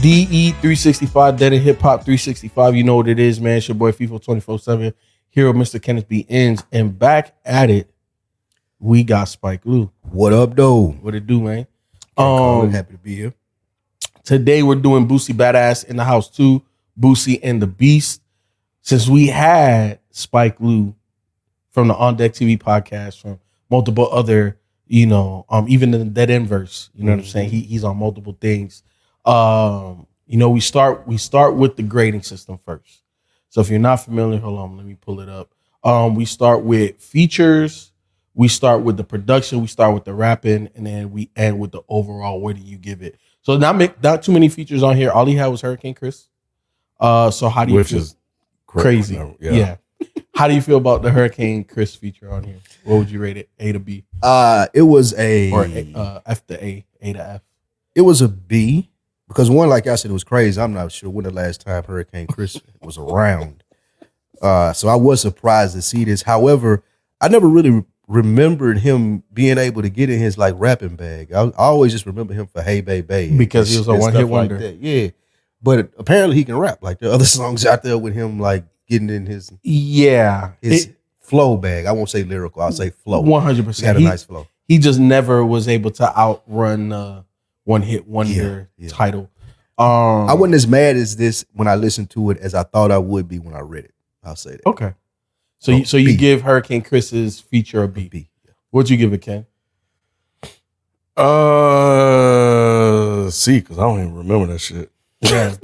DE365, Dead and Hip Hop 365. You know what it is, man. It's your boy FIFO 24/7 here with Mr. Kenneth B. Ends. And back at it, we got Spike Lou. What up, though? What it do, man? Happy to be here. Today we're doing Boosie Badass in the house too. Boosie and the Beast. Since we had Spike Lou from the On Deck TV podcast, from multiple other, even in the Dead End verse, you know what I'm saying? He's on multiple things. We start with the grading system first. So if you're not familiar, hold on, let me pull it up. We start with features, we start with the production, we start with the rapping, and then we end with the overall. Where do you give it? So not too many features on here. All he had was Hurricane Chris. So how do you feel? Is crazy? Yeah. How do you feel about the Hurricane Chris feature on here? What would you rate it? A to B? It was a F to A to F. It was a B. Because one, like I said, it was crazy. I'm not sure when the last time Hurricane Chris was around. So I was surprised to see this. However, I never really remembered him being able to get in his like rapping bag. I always just remember him for Hey Baby. Because he was a one-hit wonder. Like yeah. But apparently he can rap. Like there are other songs out there with him like getting in his flow bag. I won't say lyrical. I'll say flow. 100%. He got a nice flow. He just never was able to outrun one-hit wonder title. I wasn't as mad as this when I listened to it as I thought I would be when I read it. I'll say that. Okay. So you give Hurricane Chris's feature a B. B. Yeah. What'd you give it, Ken? C, because I don't even remember that shit. Yeah.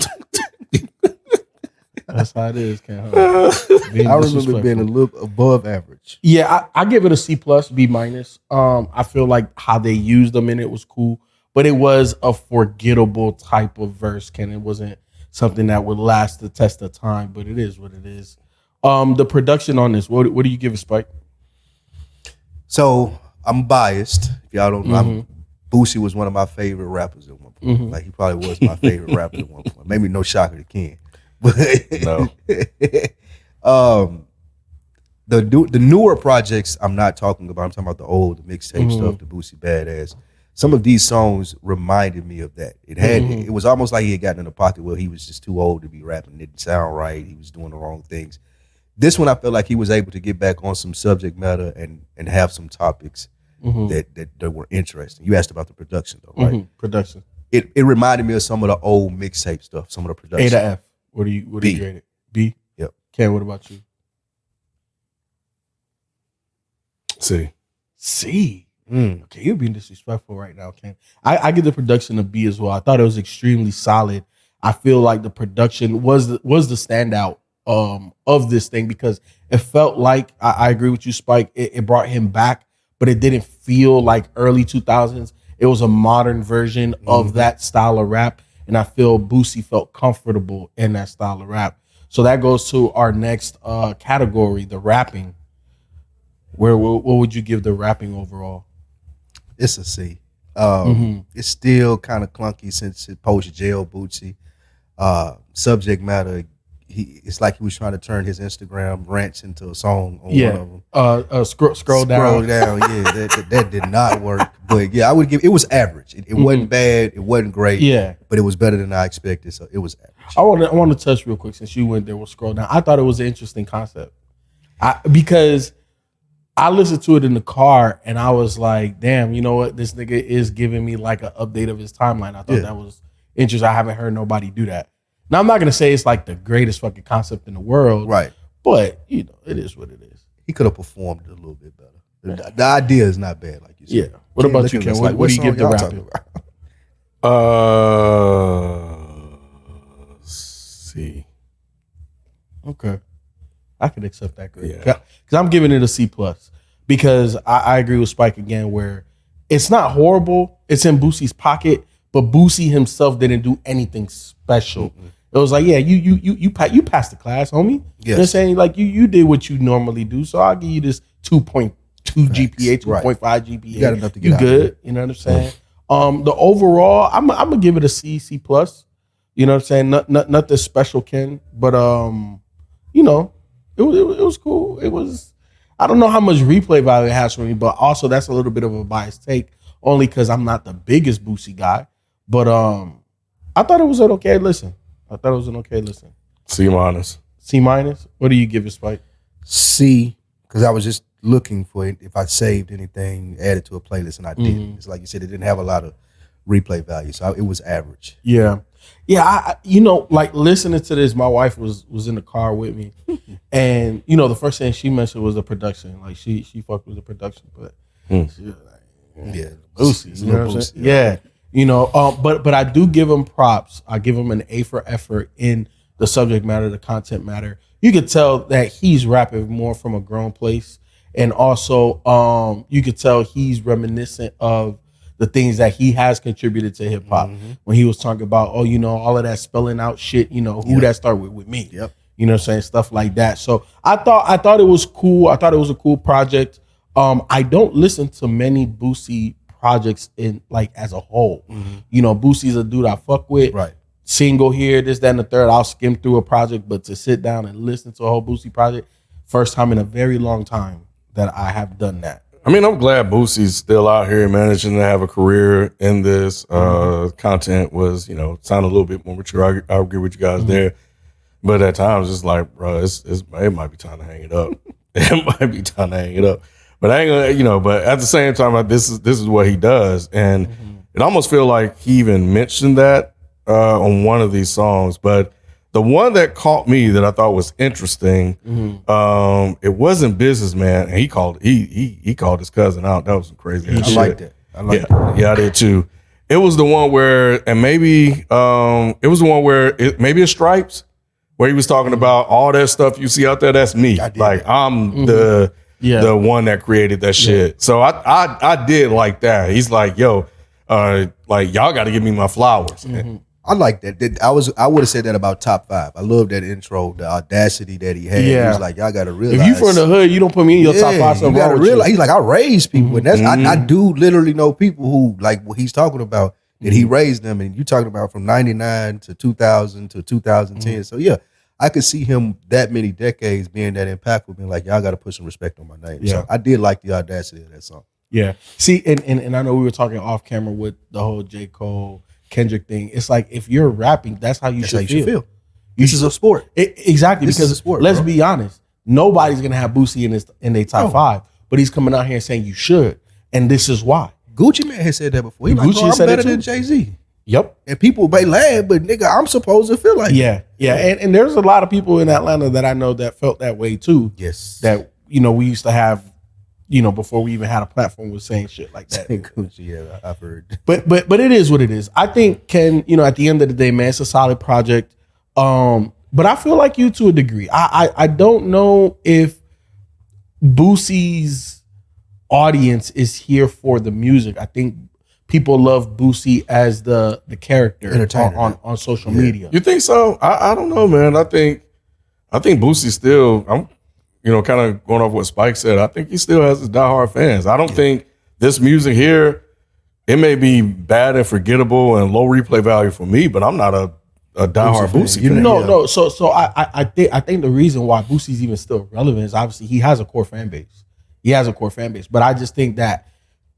That's how it is, Ken. I remember being a little above average. Yeah, I give it a C plus, B minus. I feel like how they used them in it was cool. But it was a forgettable type of verse, Ken. It wasn't something that would last the test of time, but it is what it is. The production on this, what do you give it, Spike? So I'm biased. If y'all don't know, Boosie was one of my favorite rappers at one point. Like he probably was my favorite rapper at one point. Maybe no shocker to Ken. But no. The newer projects I'm not talking about. I'm talking about the old mixtape stuff, the Boosie Badass. Some of these songs reminded me of that. It was almost like he had gotten in a pocket where he was just too old to be rapping. It didn't sound right. He was doing the wrong things. This one, I felt like he was able to get back on some subject matter and have some topics that were interesting. You asked about the production, though, right? Production. It reminded me of some of the old mixtape stuff, some of the production. A to F. What do you rate it? B? Yep. Ken, what about you? C. Okay, you're being disrespectful right now, Ken. I give the production a B as well. I thought it was extremely solid. I feel like the production was the standout of this thing because it felt like I agree with you, Spike. It brought him back, but it didn't feel like early 2000s. It was a modern version of that style of rap, and I feel Boosie felt comfortable in that style of rap. So that goes to our next category, the rapping. What would you give the rapping overall? It's a C. It's still kind of clunky since it post jail Boosie. Subject matter, it's like he was trying to turn his Instagram rants into a song on one of them. Scroll down. Yeah, that did not work. But yeah, I would give it was average. It wasn't bad. It wasn't great. Yeah, but it was better than I expected. So it was average. I want to touch real quick since you went there with scroll down. I thought it was an interesting concept. Because I listened to it in the car and I was like, damn, you know what? This nigga is giving me like an update of his timeline. I thought that was interesting. I haven't heard nobody do that. Now, I'm not going to say it's like the greatest fucking concept in the world. Right. But, it is what it is. He could have performed it a little bit better. The idea is not bad, like you said. Yeah. What about you, Ken? What do you give the rapping? C. Okay. I could accept that grade. Because I'm giving it a C plus. Because I agree with Spike again, where it's not horrible. It's in Boosie's pocket, but Boosie himself didn't do anything special. It was like, yeah, you passed the class, homie. Yes. You know what I'm saying? Like you did what you normally do. So I'll give you this 2.2 GPA, 2.5 GPA. You got enough to get you out good. of it. You know what I'm saying? The overall, I'm gonna give it a C plus. You know what I'm saying? Not the special Ken, but it was cool. It was. I don't know how much replay value it has for me, but also that's a little bit of a biased take, only because I'm not the biggest Boosie guy. But I thought it was an okay listen. C minus. C minus. What do you give it, Spike? C, because I was just looking for it, if I saved anything, added to a playlist, and I didn't. It's like you said, it didn't have a lot of replay value, so it was average. Yeah. I like listening to this, my wife was in the car with me, and the first thing she mentioned was the production. Like she fucked with the production, but she was like, Yeah, Boosie, you know what I'm saying? Yeah. But I do give him props. I give him an A for effort in the subject matter, the content matter. You could tell that he's rapping more from a grown place, and also you could tell he's reminiscent of the things that he has contributed to hip hop. When he was talking about, all of that spelling out shit, who that started with me. Yep. You know what I'm saying? Stuff like that. So I thought it was cool. I thought it was a cool project. I don't listen to many Boosie projects in like as a whole. Boosie's a dude I fuck with. Right. Single here, this, that, and the third. I'll skim through a project, but to sit down and listen to a whole Boosie project, first time in a very long time that I have done that. I mean, I'm glad Boosie's still out here managing to have a career in this. Content was, sound a little bit more mature. I agree with you guys there. But at times, it's like, bro, it might be time to hang it up. It might be time to hang it up. But I ain't gonna, but at the same time, like, this is what he does. And it almost feel like he even mentioned that on one of these songs. But the one that caught me that I thought was interesting, it wasn't Businessman, and he called his cousin out. That was some crazy shit. I liked it. Yeah, I did too. It was the one where, and maybe maybe it's Stripes, where he was talking about all that stuff you see out there. That's me. Like I'm the one that created that shit. So I did like that. He's like, yo, like y'all got to give me my flowers. I like that. I would have said that about top 5. I love that intro, the audacity that he had. Yeah. He was like, y'all got to realize. If you from the hood, you don't put me in your top 5. You got to realize. He's like, I raised people, and that's I do literally know people who like what he's talking about. That he raised them, and you talking about from 99 to 2000 to 2010. So yeah, I could see him that many decades being that impactful, being like, y'all got to put some respect on my name. Yeah. So I did like the audacity of that song. Yeah. See, and I know we were talking off camera with the whole J. Cole, Kendrick thing. It's like if you're rapping, that's how you should feel. This is a sport. Exactly. This because is a sport, let's bro. be honest, nobody's gonna have Boosie in their top 5, but he's coming out here saying you should, and this is why. Gucci Man has said that before. He like, Gucci bro, I'm said it better too. than Jay-Z. Yep. And people may laugh, but nigga, I'm supposed to feel like Yeah. And there's a lot of people in Atlanta that I know that felt that way too. Yes. That we used to have, before we even had a platform, was saying shit like that. Gucci, yeah, I've heard. But it is what it is. I think Ken, at the end of the day, man, it's a solid project. But I feel like you to a degree. I don't know if Boosie's audience is here for the music. I think people love Boosie as the character on social media. You think so? I don't know, man. I think Boosie still. I'm, kind of going off what Spike said. I think he still has his diehard fans. I don't think this music here. It may be bad and forgettable and low replay value for me, but I'm not a diehard Boosie fan. No. So I think the reason why Boosie's even still relevant is obviously he has a core fan base. But I just think that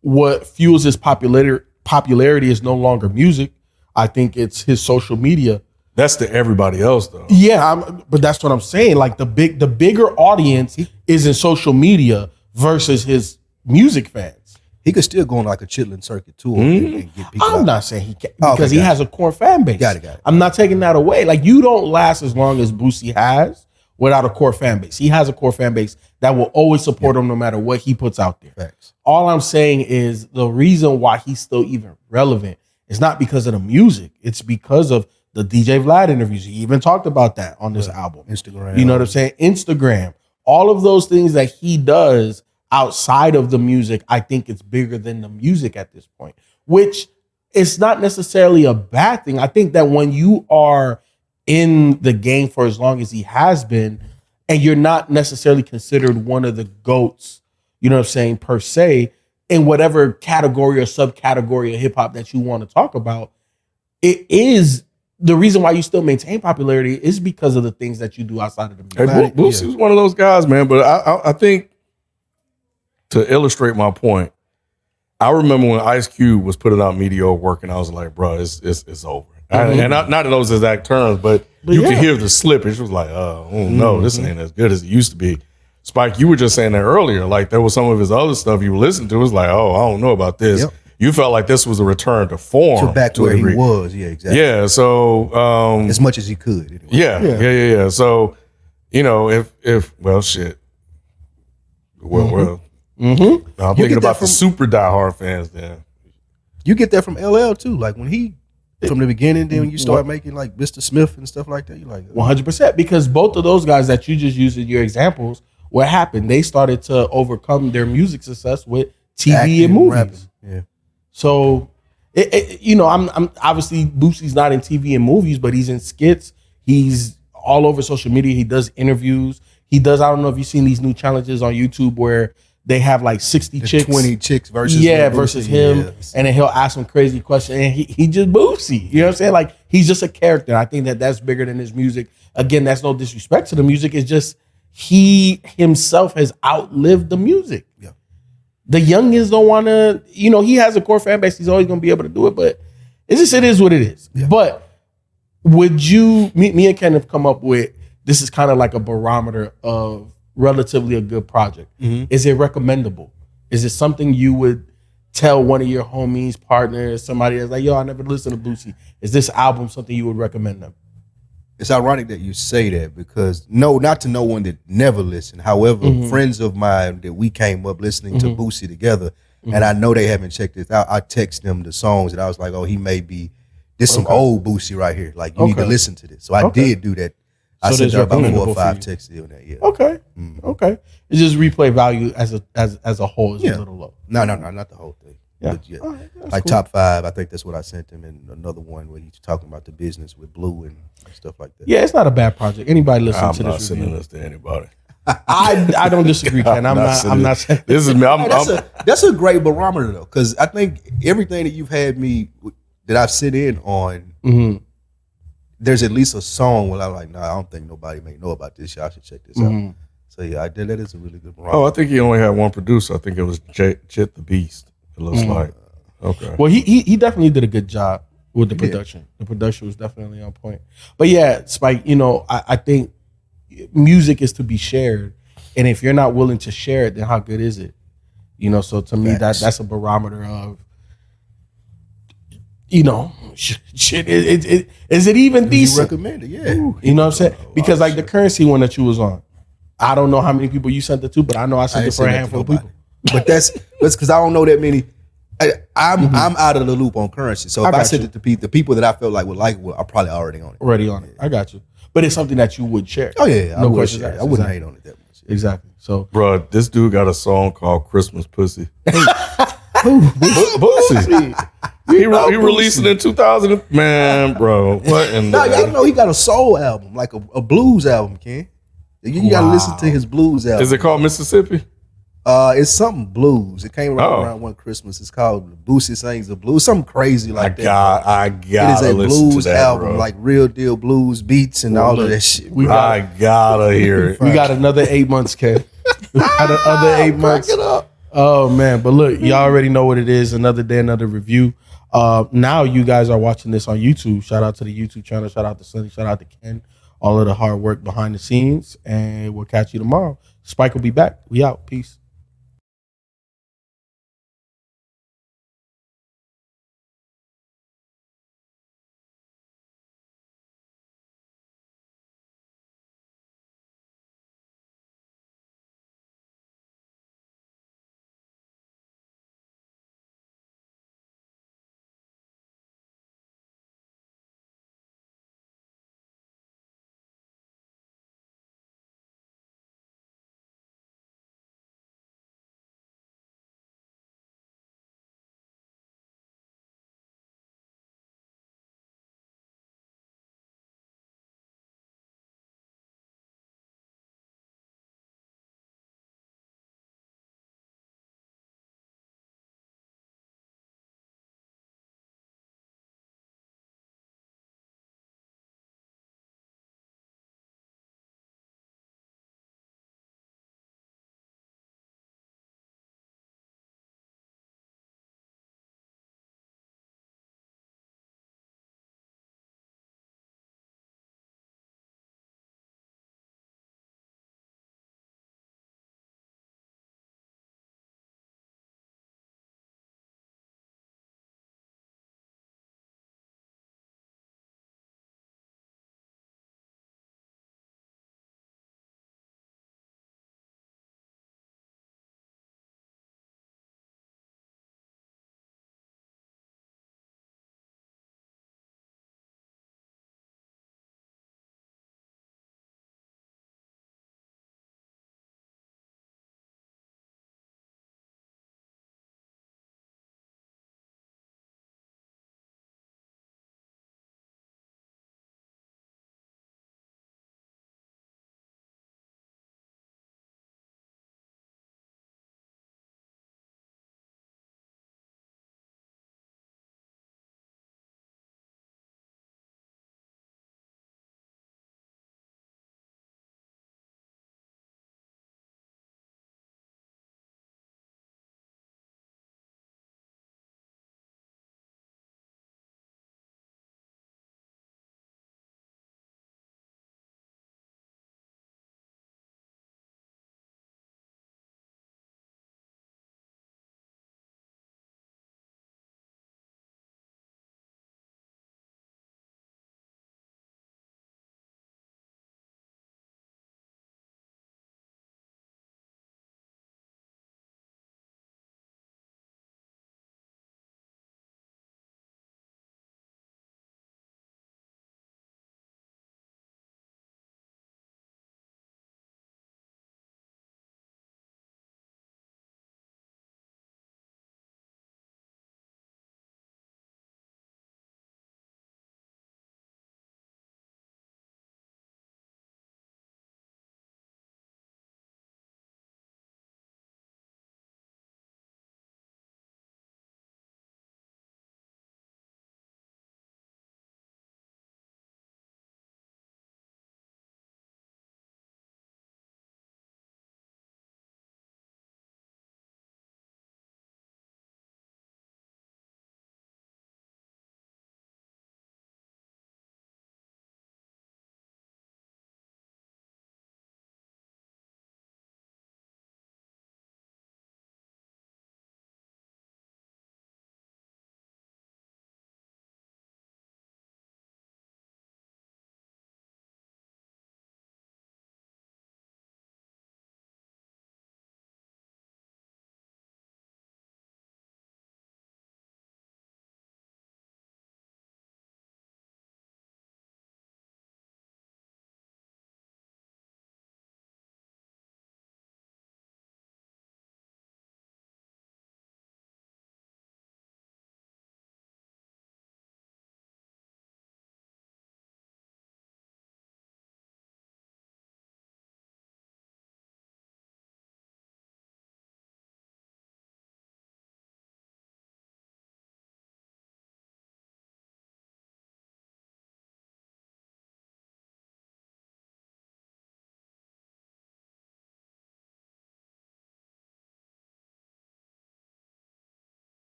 what fuels his popularity is no longer music. I think it's his social media. That's to everybody else, though. Yeah, but that's what I'm saying. Like the bigger audience is in social media versus his music fans. He could still go on like a chitlin circuit tour and get people. I'm not saying he can because he has a core fan base. Got it. I'm not taking that away. Like you don't last as long as Boosie has without a core fan base. He has a core fan base that will always support him no matter what he puts out there. Facts. All I'm saying is the reason why he's still even relevant is not because of the music. It's because of the DJ Vlad interviews. He even talked about that on this album. Instagram. You know what I'm saying? Instagram. All of those things that he does outside of the music, I think it's bigger than the music at this point, which is not necessarily a bad thing. I think that when you are in the game for as long as he has been, and you're not necessarily considered one of the GOATs, you know what I'm saying, per se, in whatever category or subcategory of hip hop that you want to talk about, it is the reason why you still maintain popularity is because of the things that you do outside of the music. Hey, Boosie was one of those guys, man. But I think to illustrate my point, I remember when Ice Cube was putting out mediocre work, and I was like, bro, it's over. And not in those exact terms, but you could hear the slippage. It was like, oh no, this ain't as good as it used to be. Spike, you were just saying that earlier. Like there was some of his other stuff you listened to. It was like, oh, I don't know about this. Yep. You felt like this was a return to form. So back to where he was. Yeah, exactly. Yeah. So as much as he could. Anyway. Yeah. So, if well, shit. Well. I'm thinking about the super diehard fans then. You get that from LL too. Like when he from the beginning, then when you start making like Mr. Smith and stuff like that, you're like 100%. Because both of those guys that you just used in your examples, what happened? They started to overcome their music success with TV acting, and movies. rapping. Yeah. So, I'm obviously Boosie's not in TV and movies, but he's in skits. He's all over social media. He does interviews. He does. I don't know if you've seen these new challenges on YouTube where they have like 60 chicks, 20 chicks versus versus him, and then he'll ask some crazy questions, and he just Boosie. You know what I'm saying? Like he's just a character. I think that's bigger than his music. Again, that's no disrespect to the music. It's just he himself has outlived the music. Yeah. The youngins don't want to. He has a core fan base. He's always going to be able to do it, but it is what it is. Yeah. But would you? Me and Ken have come up with this is kind of like a barometer of relatively a good project. Mm-hmm. Is it recommendable? Is it something you would tell one of your homies, partners, somebody that's like, yo, I never listened to Boosie. Is this album something you would recommend them? It's ironic that you say that because not to no one that never listened. However, friends of mine that we came up listening to Boosie together, and I know they haven't checked this out. I text them the songs and I was like, oh, he may be some old Boosie right here. Like you need to listen to this. So I did do that. I sent her about 4 or 5 texts on that. Yeah. Okay. Okay. It's just replay value as a whole is a little low. No, not the whole thing. Yeah. But right, like cool. top 5, I think that's what I sent him, and another one where he's talking about the business with Blue and stuff like that. Yeah, it's not a bad project. Anybody listening to this? I'm not sending this to anybody. I don't disagree, Ken. I'm not saying this is me. That's a great barometer though, because I think everything that you've had me that I've sit in on. There's at least a song where I'm like, nah, I don't think nobody may know about this. Y'all should check this out. So yeah, I did. That is a really good barometer. Oh, I think he only had one producer. I think it was Jet the Beast. It looks like. Okay. Well, he definitely did a good job with the production. The production was definitely on point. But yeah, Spike, I think music is to be shared, and if you're not willing to share it, then how good is it? So to me, that's a barometer of. Shit. Is it even decent? You recommend it, yeah. You know what I'm saying? Because like the Currency one that you was on, I don't know how many people you sent it to, but I know I sent it for a handful of people. But that's because I don't know that many. I'm out of the loop on Currency. So if I sent it to the people that I felt like would like it, I'm probably already on it. I got you. But it's something that you would share. Oh yeah, no questions asked. I wouldn't hate on it that much. Exactly. So, bro, this dude got a song called "Christmas Pussy." Boosie. He released it in 2000. Man, bro, what? Y'all know he got a soul album, like a blues album, Ken. You gotta listen to his blues album. Is it called Mississippi? It's something blues. It came around one Christmas. It's called Boosie Sings the Blues. Something crazy like that. I gotta it is a listen blues to that, album, bro. like real deal blues beats and all of that shit. I gotta hear it. We got another 8 months, Ken. We got another 8 months. Crack it up. Oh man, but look, y'all already know what it is. Another day, another review. Now you guys are watching this on YouTube. Shout out to the YouTube channel. Shout out to Sonny. Shout out to Ken. All of the hard work behind the scenes. And we'll catch you tomorrow. Spike will be back. We out. Peace.